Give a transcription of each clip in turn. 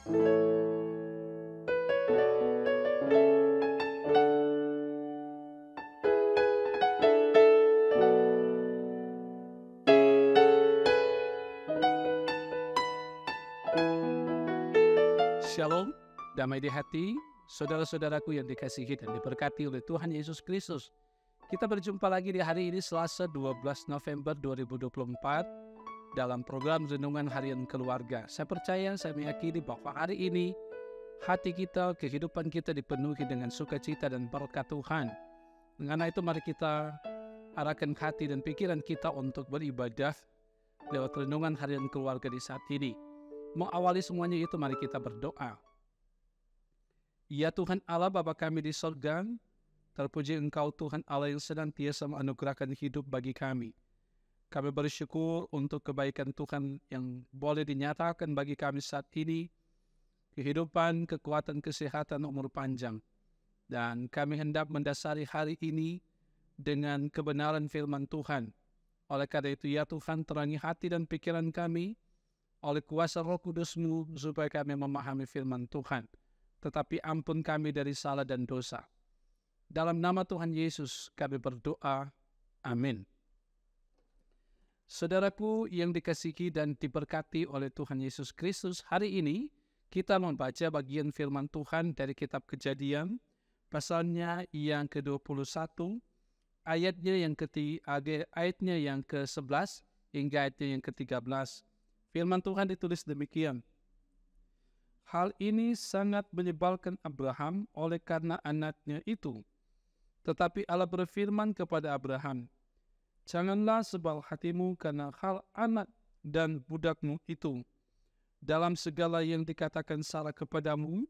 Shalom, damai di hati, saudara-saudaraku yang dikasihi dan diberkati oleh Tuhan Yesus Kristus. Kita berjumpa lagi di hari ini Selasa 12 November 2024 dalam program Renungan Harian Keluarga. Saya percaya, saya meyakini bahwa hari ini hati kita, kehidupan kita dipenuhi dengan sukacita dan berkat Tuhan. Dengan itu mari kita arahkan hati dan pikiran kita untuk beribadah lewat Renungan Harian Keluarga di saat ini. Mengawali semuanya itu, mari kita berdoa. Ya Tuhan Allah Bapa kami di surga, terpuji Engkau Tuhan Allah yang senantiasa menganugerahkan hidup bagi kami. Kami bersyukur untuk kebaikan Tuhan yang boleh dinyatakan bagi kami saat ini, kehidupan, kekuatan, kesehatan, umur panjang. Dan kami hendak mendasari hari ini dengan kebenaran firman Tuhan. Oleh karena itu ya Tuhan, terangi hati dan pikiran kami, oleh kuasa Roh Kudus-Mu supaya kami memahami firman Tuhan. Tetapi ampun kami dari salah dan dosa. Dalam nama Tuhan Yesus kami berdoa. Amin. Saudaraku yang dikasihi dan diberkati oleh Tuhan Yesus Kristus, hari ini kita membaca bagian firman Tuhan dari kitab Kejadian, pasalnya yang ke-21, ayatnya yang ke-11 hingga ayatnya yang ke-13. Firman Tuhan ditulis demikian. Hal ini sangat menyebalkan Abraham oleh karena anaknya itu. Tetapi Allah berfirman kepada Abraham, janganlah sebal hatimu karena hal anak dan budakmu itu. Dalam segala yang dikatakan Sarah kepadamu,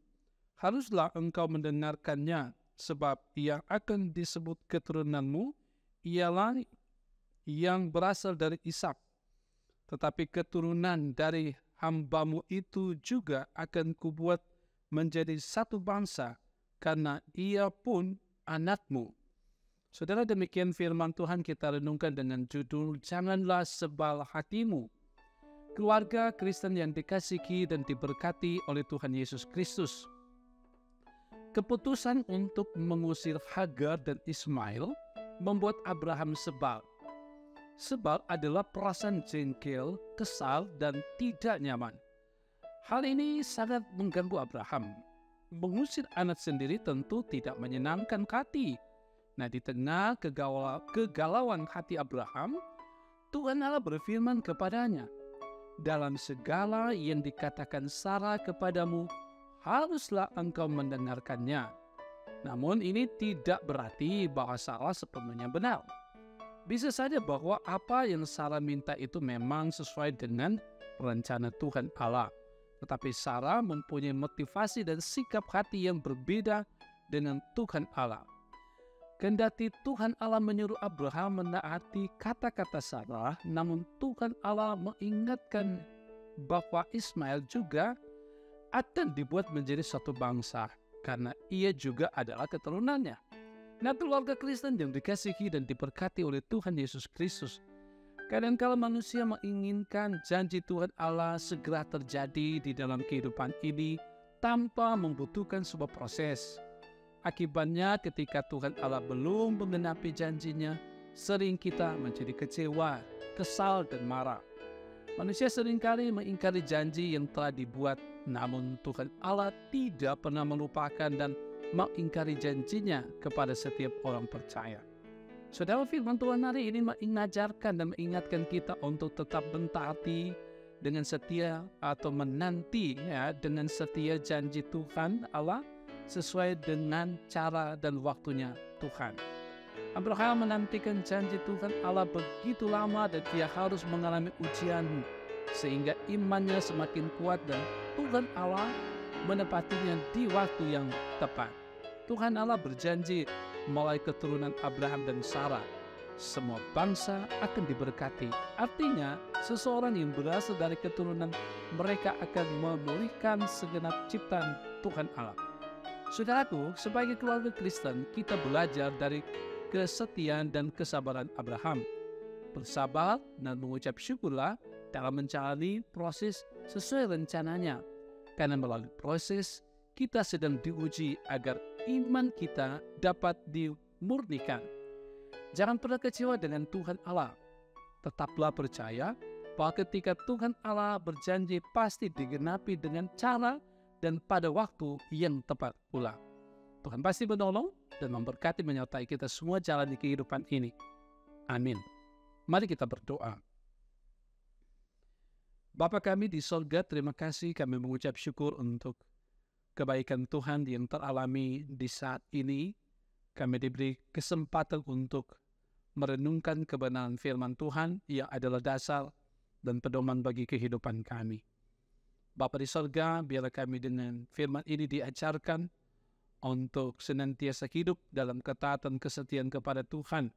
haruslah engkau mendengarkannya, sebab yang akan disebut keturunanmu ialah yang berasal dari Ishak. Tetapi keturunan dari hambamu itu juga akan kubuat menjadi satu bangsa, karena ia pun anakmu. Saudara, demikian firman Tuhan kita renungkan dengan judul, Janganlah sebal hatimu. Keluarga Kristen yang dikasihi dan diberkati oleh Tuhan Yesus Kristus. Keputusan untuk mengusir Hagar dan Ismail membuat Abraham sebal. Sebal adalah perasaan jengkel, kesal, dan tidak nyaman. Hal ini sangat mengganggu Abraham. Mengusir anak sendiri tentu tidak menyenangkan hati. Nah, di tengah kegalauan hati Abraham, Tuhan Allah berfirman kepadanya, dalam segala yang dikatakan Sarah kepadamu, haruslah engkau mendengarkannya. Namun ini tidak berarti bahwa Sarah sepenuhnya benar. Bisa saja bahwa apa yang Sarah minta itu memang sesuai dengan rencana Tuhan Allah. Tetapi Sarah mempunyai motivasi dan sikap hati yang berbeda dengan Tuhan Allah. Kendati Tuhan Allah menyuruh Abraham menaati kata-kata Sarah, namun Tuhan Allah mengingatkan bahwa Ismail juga akan dibuat menjadi satu bangsa, karena ia juga adalah keturunannya. Nah, keluarga Kristen yang dikasihi dan diberkati oleh Tuhan Yesus Kristus, kadangkala manusia menginginkan janji Tuhan Allah segera terjadi di dalam kehidupan ini tanpa membutuhkan sebuah proses. Akibatnya ketika Tuhan Allah belum menggenapi janjinya, sering kita menjadi kecewa, kesal, dan marah. Manusia seringkali mengingkari janji yang telah dibuat, namun Tuhan Allah tidak pernah melupakan dan mengingkari janjinya kepada setiap orang percaya. Saudara, firman Tuhan hari ini mengajarkan dan mengingatkan kita untuk tetap mentaati dengan setia atau menanti dengan setia janji Tuhan Allah sesuai dengan cara dan waktunya Tuhan. Abraham menantikan janji Tuhan Allah begitu lama dan dia harus mengalami ujian sehingga imannya semakin kuat dan Tuhan Allah menepatinya di waktu yang tepat. Tuhan Allah berjanji mulai keturunan Abraham dan Sarah, semua bangsa akan diberkati. Artinya, seseorang yang berasal dari keturunan mereka akan memulihkan segenap ciptaan Tuhan Allah. Saudaraku, sebagai keluarga Kristen, kita belajar dari kesetiaan dan kesabaran Abraham. Bersabar dan mengucap syukurlah dalam menjalani proses sesuai rencananya. karena melalui proses kita sedang diuji agar iman kita dapat dimurnikan. Jangan pernah kecewa dengan Tuhan Allah. Tetaplah percaya bahwa ketika Tuhan Allah berjanji pasti digenapi dengan cara dan pada waktu yang tepat pula. Tuhan pasti menolong dan memberkati menyertai kita semua jalan di kehidupan ini. Amin. Mari kita berdoa. Bapa kami di sorga, terima kasih kami mengucap syukur untuk kebaikan Tuhan yang teralami di saat ini. Kami diberi kesempatan untuk merenungkan kebenaran firman Tuhan yang adalah dasar dan pedoman bagi kehidupan kami. Bapa di sorga, biarlah kami dengan firman ini diajarkan untuk senantiasa hidup dalam ketaatan kesetiaan kepada Tuhan.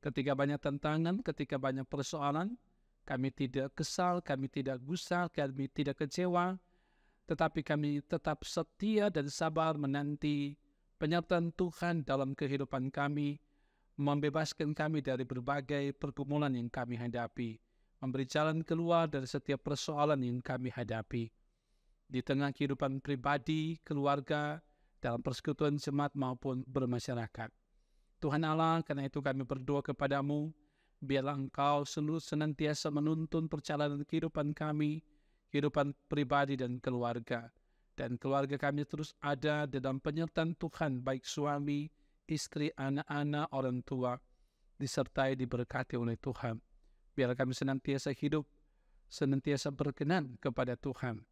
Ketika banyak tantangan, ketika banyak persoalan, kami tidak kesal, kami tidak gusar, kami tidak kecewa, tetapi kami tetap setia dan sabar menanti penyertaan Tuhan dalam kehidupan kami, membebaskan kami dari berbagai pergumulan yang kami hadapi, memberi jalan keluar dari setiap persoalan yang kami hadapi. Di tengah kehidupan pribadi, keluarga, dalam persekutuan jemaat maupun bermasyarakat. Tuhan Allah, karena itu kami berdoa kepadamu, biarlah Engkau senantiasa menuntun perjalanan kehidupan kami, kehidupan pribadi dan keluarga. Dan keluarga kami terus ada dalam penyertaan Tuhan, baik suami, istri, anak-anak, orang tua, disertai diberkati oleh Tuhan. Biarlah kami senantiasa hidup, senantiasa berkenan kepada Tuhan.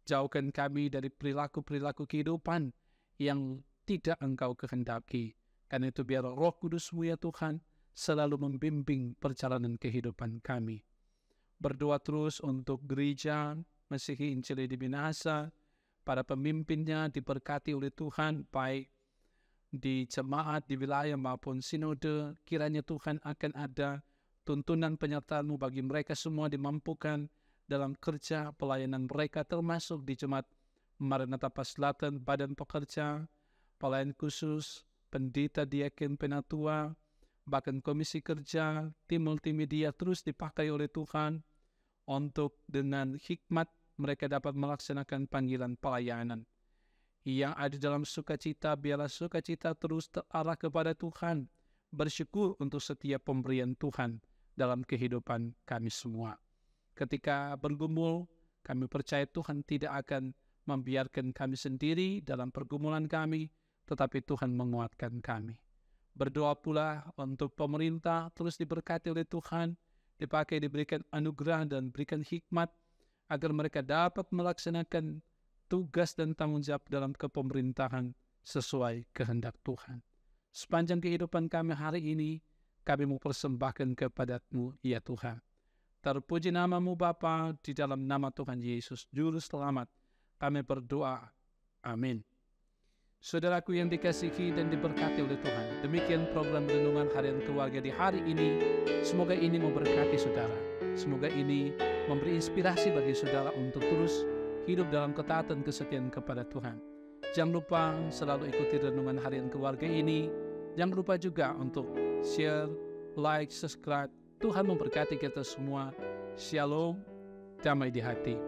Jauhkan kami dari perilaku-perilaku kehidupan yang tidak Engkau kehendaki. Karena itu biar Roh Kudus-Mu ya Tuhan selalu membimbing perjalanan kehidupan kami. Berdoa terus untuk gereja Mesihi Injili di Minahasa, para pemimpinnya diberkati oleh Tuhan, baik di jemaat, di wilayah maupun sinode. Kiranya Tuhan akan ada tuntunan penyertaan-Mu bagi mereka semua, dimampukan dalam kerja pelayanan mereka, termasuk di Jemaat Maranatha Selatan, Badan Pekerja, pelayan khusus, pendeta, diaken, penatua, bahkan komisi kerja, tim multimedia terus dipakai oleh Tuhan untuk dengan hikmat mereka dapat melaksanakan panggilan pelayanan. Yang ada dalam sukacita, biarlah sukacita terus terarah kepada Tuhan, bersyukur untuk setiap pemberian Tuhan dalam kehidupan kami semua. Ketika bergumul, kami percaya Tuhan tidak akan membiarkan kami sendiri dalam pergumulan kami, tetapi Tuhan menguatkan kami. Berdoa pula untuk pemerintah terus diberkati oleh Tuhan, dipakai, diberikan anugerah dan berikan hikmat, agar mereka dapat melaksanakan tugas dan tanggung jawab dalam kepemerintahan sesuai kehendak Tuhan. Sepanjang kehidupan kami hari ini, kami mempersembahkan kepada-Mu, ya Tuhan. Terpuji nama-Mu Bapa, di dalam nama Tuhan Yesus, Juru Selamat, kami berdoa. Amin. Saudaraku yang dikasihi dan diberkati oleh Tuhan, demikian program Renungan Harian Keluarga di hari ini. Semoga ini memberkati saudara. Semoga ini memberi inspirasi bagi saudara untuk terus hidup dalam ketaatan kesetiaan kepada Tuhan. Jangan lupa selalu ikuti Renungan Harian Keluarga ini. Jangan lupa juga untuk share, like, subscribe. Tuhan memberkati kita semua. Shalom, damai di hati.